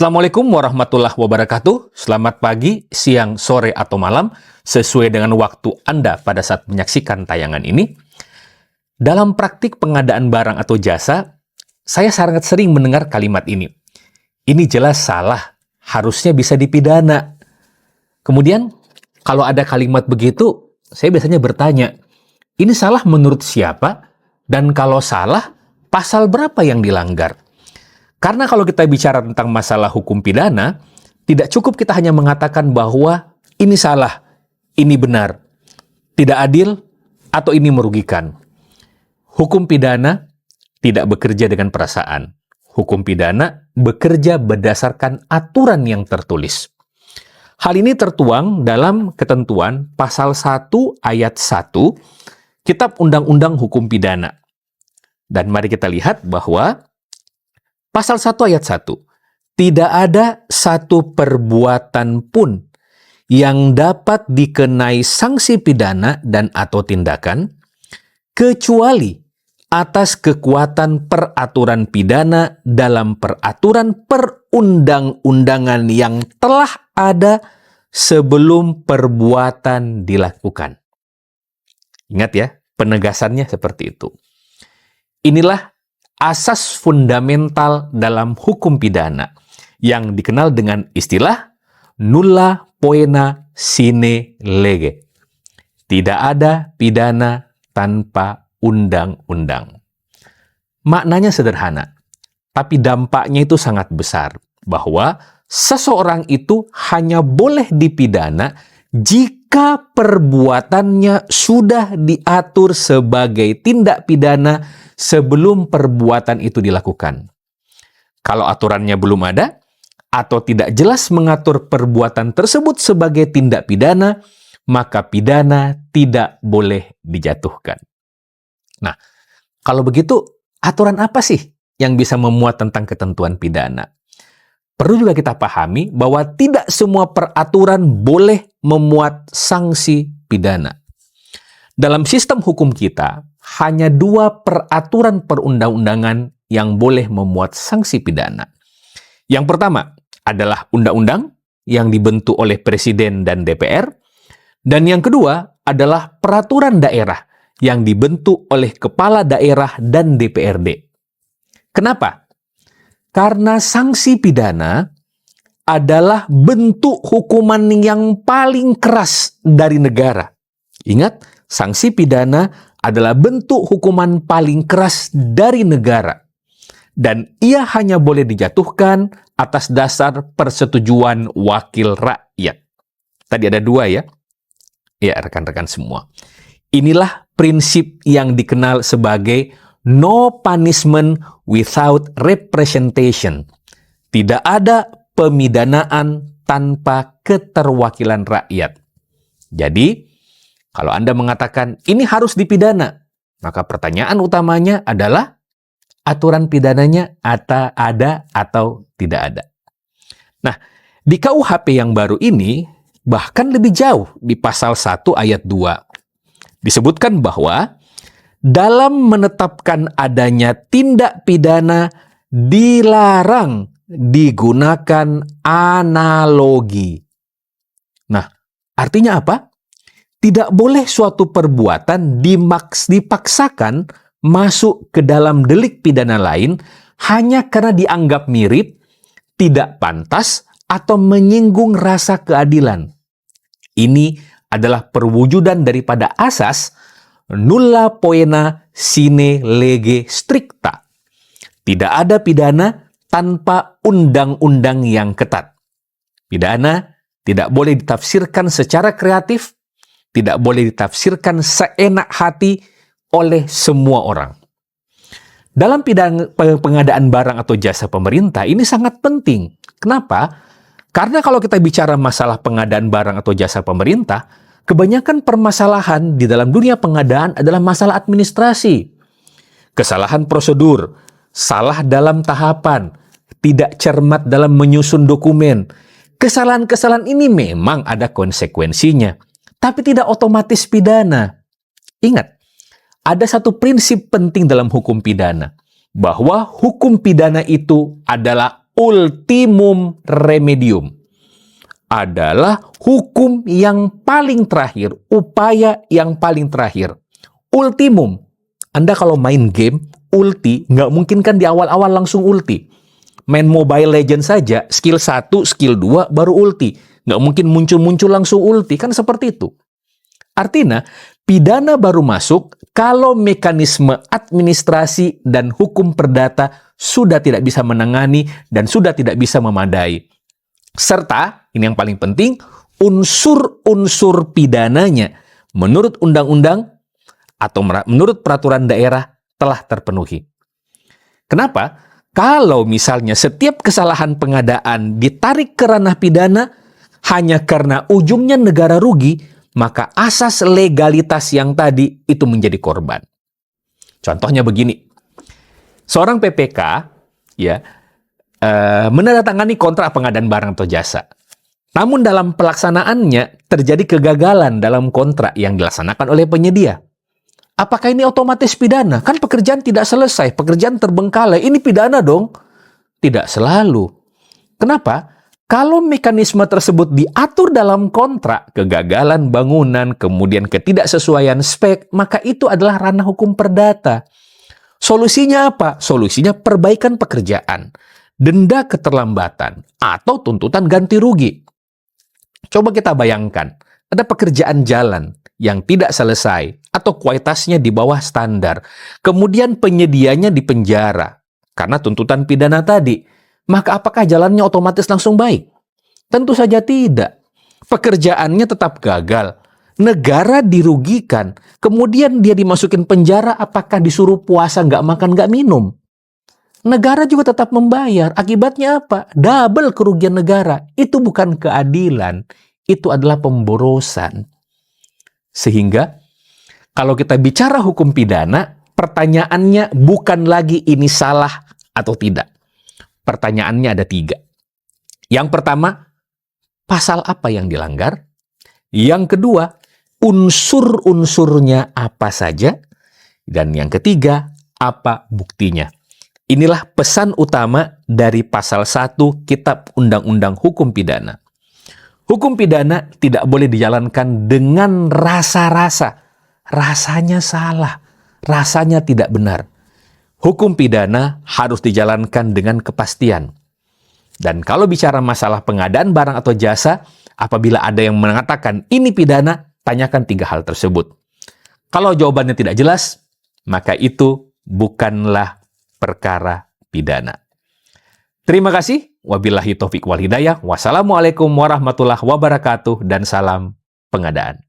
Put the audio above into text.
Assalamualaikum warahmatullahi wabarakatuh. Selamat pagi, siang, sore, atau malam, sesuai dengan waktu Anda pada saat menyaksikan tayangan ini. Dalam praktik pengadaan barang atau jasa, saya sangat sering mendengar kalimat ini. Ini jelas salah, harusnya bisa dipidana. Kemudian, kalau ada kalimat begitu, saya biasanya bertanya, ini salah menurut siapa? Dan kalau salah, pasal berapa yang dilanggar? Karena kalau kita bicara tentang masalah hukum pidana, tidak cukup kita hanya mengatakan bahwa ini salah, ini benar, tidak adil, atau ini merugikan. Hukum pidana tidak bekerja dengan perasaan. Hukum pidana bekerja berdasarkan aturan yang tertulis. Hal ini tertuang dalam ketentuan pasal 1 ayat 1 Kitab Undang-Undang Hukum Pidana. Dan mari kita lihat bahwa Pasal 1 ayat 1, tidak ada satu perbuatan pun yang dapat dikenai sanksi pidana dan atau tindakan, kecuali atas kekuatan peraturan pidana dalam peraturan perundang-undangan yang telah ada sebelum perbuatan dilakukan. Ingat ya, penegasannya seperti itu. Inilah asas fundamental dalam hukum pidana yang dikenal dengan istilah nulla poena sine lege. Tidak ada pidana tanpa undang-undang. Maknanya sederhana, tapi dampaknya itu sangat besar, bahwa seseorang itu hanya boleh dipidana jika perbuatannya sudah diatur sebagai tindak pidana sebelum perbuatan itu dilakukan. Kalau aturannya belum ada, atau tidak jelas mengatur perbuatan tersebut sebagai tindak pidana, maka pidana tidak boleh dijatuhkan. Nah, kalau begitu, aturan apa sih yang bisa memuat tentang ketentuan pidana? Perlu juga kita pahami bahwa tidak semua peraturan boleh memuat sanksi pidana. Dalam sistem hukum kita, hanya 2 peraturan perundang-undangan yang boleh memuat sanksi pidana. Yang pertama adalah undang-undang yang dibentuk oleh Presiden dan DPR, dan yang kedua adalah peraturan daerah yang dibentuk oleh Kepala Daerah dan DPRD. Kenapa? Karena sanksi pidana adalah bentuk hukuman yang paling keras dari negara. Ingat, sanksi pidana adalah bentuk hukuman paling keras dari negara. Dan ia hanya boleh dijatuhkan atas dasar persetujuan wakil rakyat. Tadi ada 2 ya? Ya, rekan-rekan semua. Inilah prinsip yang dikenal sebagai no punishment without representation. Tidak ada pemidanaan tanpa keterwakilan rakyat. Jadi, kalau Anda mengatakan ini harus dipidana, maka pertanyaan utamanya adalah aturan pidananya ada atau tidak ada. Nah, di KUHP yang baru ini, bahkan lebih jauh di pasal 1 ayat 2, disebutkan bahwa dalam menetapkan adanya tindak pidana dilarang digunakan analogi. Nah, artinya apa? Tidak boleh suatu perbuatan dipaksakan masuk ke dalam delik pidana lain hanya karena dianggap mirip, tidak pantas, atau menyinggung rasa keadilan. Ini adalah perwujudan daripada asas nulla poena sine lege stricta. Tidak ada pidana tanpa undang-undang yang ketat. Pidana tidak boleh ditafsirkan secara kreatif, tidak boleh ditafsirkan seenak hati oleh semua orang. Dalam pengadaan barang atau jasa pemerintah, ini sangat penting. Kenapa? Karena kalau kita bicara masalah pengadaan barang atau jasa pemerintah, kebanyakan permasalahan di dalam dunia pengadaan adalah masalah administrasi. Kesalahan prosedur, salah dalam tahapan, tidak cermat dalam menyusun dokumen. Kesalahan-kesalahan ini memang ada konsekuensinya, tapi tidak otomatis pidana. Ingat, ada satu prinsip penting dalam hukum pidana, bahwa hukum pidana itu adalah ultimum remedium. Adalah hukum yang paling terakhir, upaya yang paling terakhir. Ultimum. Anda kalau main game, ulti, nggak mungkin kan di awal-awal langsung ulti. Main Mobile Legends saja, skill 1, skill 2, baru ulti. Nggak mungkin muncul-muncul langsung ulti, kan seperti itu. Artinya, pidana baru masuk kalau mekanisme administrasi dan hukum perdata sudah tidak bisa menangani dan sudah tidak bisa memadai. Serta, ini yang paling penting, unsur-unsur pidananya menurut undang-undang atau menurut peraturan daerah telah terpenuhi. Kenapa? Kalau misalnya setiap kesalahan pengadaan ditarik ke ranah pidana hanya karena ujungnya negara rugi, maka asas legalitas yang tadi itu menjadi korban. Contohnya begini, seorang PPK ya menandatangani kontrak pengadaan barang atau jasa. Namun dalam pelaksanaannya terjadi kegagalan dalam kontrak yang dilaksanakan oleh penyedia. Apakah ini otomatis pidana? Kan pekerjaan tidak selesai, pekerjaan terbengkalai. Ini pidana dong? Tidak selalu. Kenapa? Kalau mekanisme tersebut diatur dalam kontrak, kegagalan bangunan, kemudian ketidaksesuaian spek, maka itu adalah ranah hukum perdata. Solusinya apa? Solusinya perbaikan pekerjaan, denda keterlambatan, atau tuntutan ganti rugi. Coba kita bayangkan, ada pekerjaan jalan yang tidak selesai atau kualitasnya di bawah standar. Kemudian penyedianya dipenjara karena tuntutan pidana tadi. Maka apakah jalannya otomatis langsung baik? Tentu saja tidak. Pekerjaannya tetap gagal. Negara dirugikan. Kemudian dia dimasukin penjara, apakah disuruh puasa nggak makan nggak minum? Negara juga tetap membayar. Akibatnya apa? Double kerugian negara. Itu bukan keadilan. Itu adalah pemborosan. Sehingga kalau kita bicara hukum pidana, pertanyaannya bukan lagi ini salah atau tidak. Pertanyaannya ada 3. Yang pertama, pasal apa yang dilanggar? Yang kedua, unsur-unsurnya apa saja? Dan yang ketiga, apa buktinya? Inilah pesan utama dari pasal 1 Kitab Undang-Undang Hukum Pidana. Hukum pidana tidak boleh dijalankan dengan rasa-rasa. Rasanya salah, rasanya tidak benar. Hukum pidana harus dijalankan dengan kepastian. Dan kalau bicara masalah pengadaan barang atau jasa, apabila ada yang mengatakan ini pidana, tanyakan 3 hal tersebut. Kalau jawabannya tidak jelas, maka itu bukanlah perkara pidana. Terima kasih. Wabillahi taufiq wal hidayah. Wassalamualaikum warahmatullahi wabarakatuh dan salam pengadaan.